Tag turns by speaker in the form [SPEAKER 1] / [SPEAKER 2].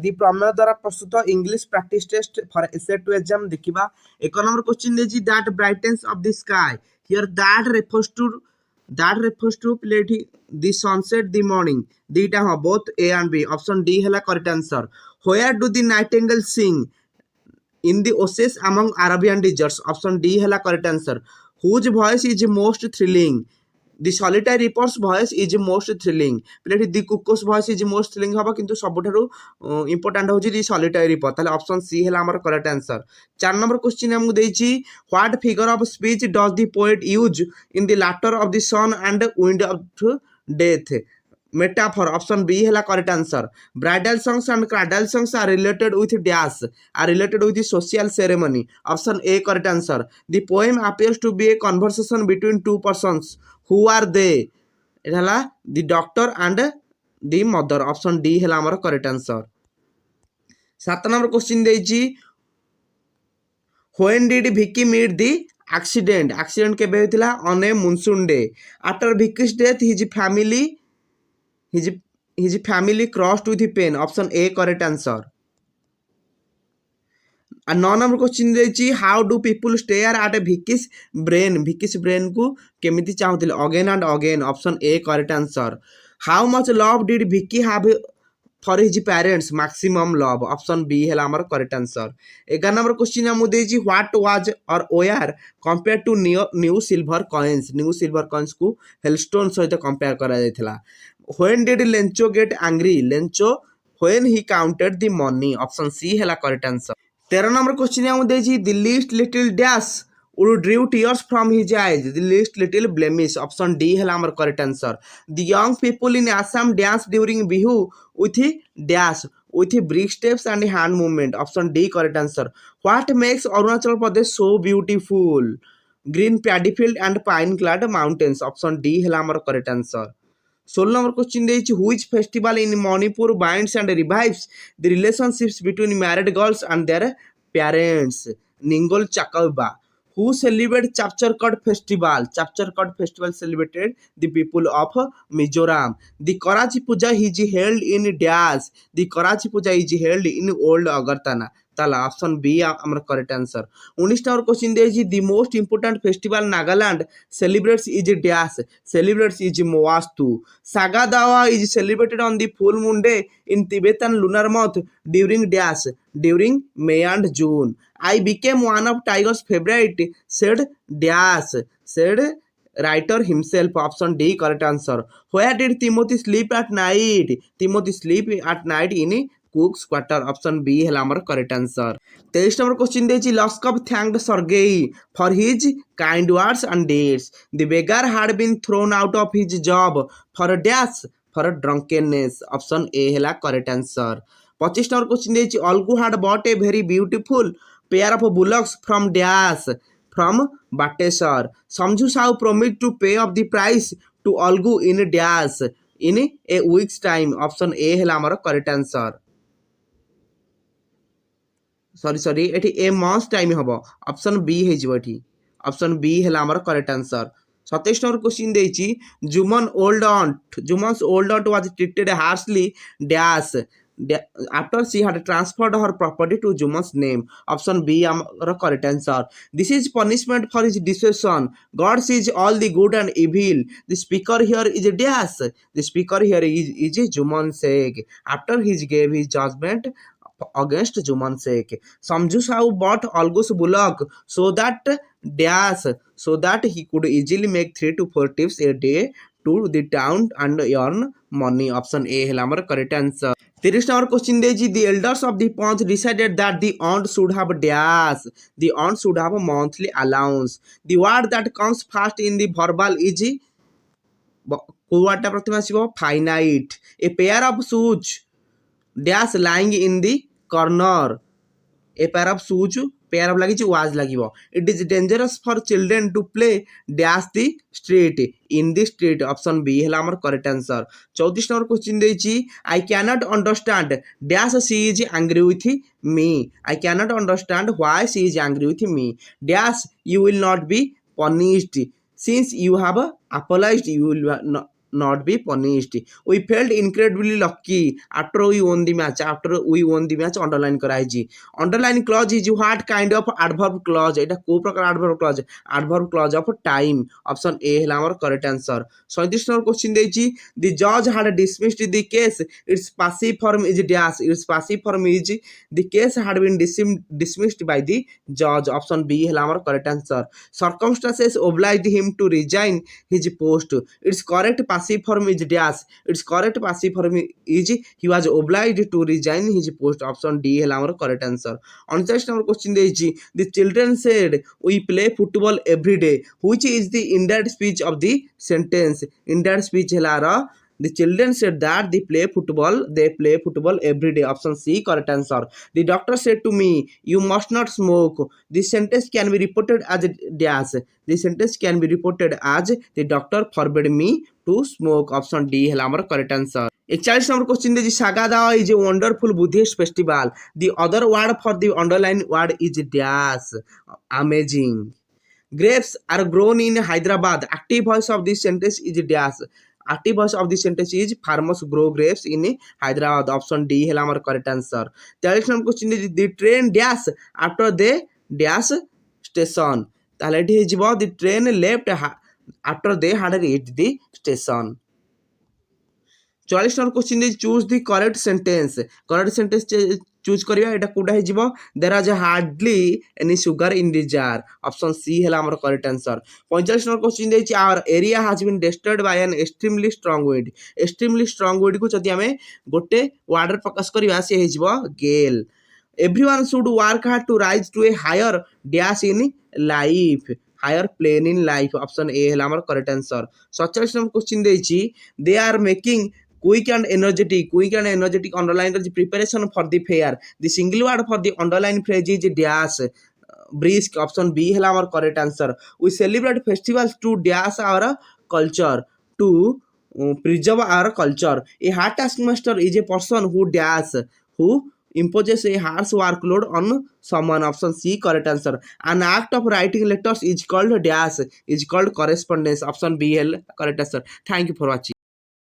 [SPEAKER 1] दी प्रमेय द्वारा प्रस्तुत English practice test for एसे टू एग्जाम देखिबा। एक नंबर क्वेश्चन देजी that brightness of the sky here that refers to प्लेटी द सनसेट द मॉर्निंग दीटा हो both A and B option D हैला correct answer. Where do the nightingale sing in the oasis among Arabian deserts option D हैला correct answer। whose voice is most thrilling the solitary reaper's voice is most thrilling प्लेट the cuckoo's voice is most thrilling हबा किंतु सबठारु important होची the solitary reaper ताले option C हैला हमर correct answer. 4 number question हमकु देइची what figure of speech does the poet use in the latter of the sun and wind of death metaphor option B हैला correct answer। bridal songs and cradle songs are related with the social ceremony option A correct answer। the poem appears to be a conversation between two persons who are they it हैला the doctor and the mother option D हैला हमर correct answer। 7 number question देइची when did Vicky meet the accident केबे होइतिला on a monsoon day after Vicky's death his family crossed with pain option A correct answer। and 9 number question देइची how do people stare at Vicky's brain को केमिति चाहुतिले again and again option A correct answer। how much love did Vicky have for his parents maximum love option B हैला हमर correct answer। 11 number question हमु देइची what was or where compared to new silver coins को hailstone सहित compare करा जायथिला। when did Lencho get angry when he counted the money option C हैला correct answer। 13 number question हमु देइची the least little dash would drew tears from his eyes the least little blemish option D हैला हमर correct answer। the young people in Assam dance during Bihu with brick steps and hand movement option D correct answer। what makes Arunachal Pradesh so beautiful green paddy field and pine clad mountains option D हैला हमर correct answer। 16 number question देइची which festival in Manipur binds and revives the relationships between married girls and their parents Ningol Chakauba who celebrate Chapchar festival celebrated the people of Mizoram। the Karachi Puja is held in old Agartala ताला option B हमर correct answer. 19 number question देइची the most important festival Nagaland celebrates is Moastu। Saga Dawa is celebrated on the full moon day in Tibetan lunar month during May and June। I became one of Tiger's favorite said writer himself option D correct answer। where did Timothy sleep at night in Cook's quarter option B हैला हमर correct answer. 23 number question देइची Luskov thanked Sergei for his kind words and deeds the beggar had been thrown out of his job for drunkenness option A हैला correct answer. 25 number question देइची Olgu had bought a very beautiful pair of bullocks from Batesar। Samju Sahu promised to pay off the price to Olgu in a week's time option A हैला हमर correct answer. Sorry एठी a month time हबो option B हे जिवो एठी option B हैला हमर correct answer. 27 number question देइची Jumman's old aunt was treated harshly after she had transferred her property to Juman's name option B our correct answer। this is punishment for his discretion God sees all the good and evil the speaker here is Juman Sheikh after he gave his judgment against Juman Sheikh। Samju Sahu bought Olgu's bullock so that he could easily make 3 to 4 trips a day to the town and earn money option A हैला हमर correct answer. 30 number question देइची the elders of the Panch decided that the aunt should have monthly allowance the word that comes first in the verbal is कोवाटा प्रथम आसीबो finite a pair of shoes lying in the corner a pair of shoes लागिची was लागिबो it is dangerous for children to play the street in the street option B हैला हमर correct answer. 34 number question देइची I cannot understand she is angry with me I cannot understand why she is angry with me you will not be punished since you have apologized you will not not be punished. We felt incredibly lucky after we won the match. After we won the match underline कराइजी. Underline clause is what kind of adverb clause? এটা କୋଉ ପ୍ରକାର adverb clause? Adverb clause of time. Option A ହେଲା ଆମର correct answer. 37 number question ଦେଇଛି. The judge had dismissed the case. Its passive form is dash. Its passive form is the case had been dismissed by the judge. Option B ହେଲା ଆମର correct answer. Circumstances obliged him to resign his post. Its correct passive form is dash. Its correct passive form is he was obliged to resign his post. Option D ହେଲା ଆମର correct answer. 39 number question ଦେଇଛି. The children said we play football every day. Which is the indirect speech of the sentence? Indirect speech ହେଲା ର the children said that they play football every day. Option C correct answer. The doctor said to me, you must not smoke. This sentence can be reported as dash. This sentence can be reported as the doctor forbade me to smoke. Option D है हमारा correct answer. 41 number question is Sagada is a wonderful Buddhist festival. The other word for the underlined word is dash. Amazing. Grapes are grown in Hyderabad. Active voice of this sentence is dash. Active voice of this sentence is farmers grow grapes in Hyderabad. Option D है हमारा correct answer. 43 number question is the train dash after the dash station. তাহলে এটি হয়ে the train left after they had reached the station. 44 number question is choose the correct sentence. Correct sentence choose करिया एटा कोडा हे जिवो there is hardly any sugar in the jar. Option C ହେଲା हमर correct answer. 45 number question देछि our area has been destroyed by an extremely strong wind. Extremely strong wind को जदि हमें गोटे word प्रकाश करिया से हे जिवो gale. Everyone should work hard to rise to a higher dash in life. Higher plane in life. Option A ହେଲା हमर correct answer. 47 number question देछि they are making quick and energetic underline the preparation for the fair. The single word for the underline phrase is dash. Brisk. Option B है our correct answer. We celebrate festivals to dash our culture, to preserve our culture. A hard taskmaster is a person who imposes a harsh workload on someone. Option C correct answer. An act of writing letters is called dash, is called correspondence. Option B correct answer. Thank you for watching.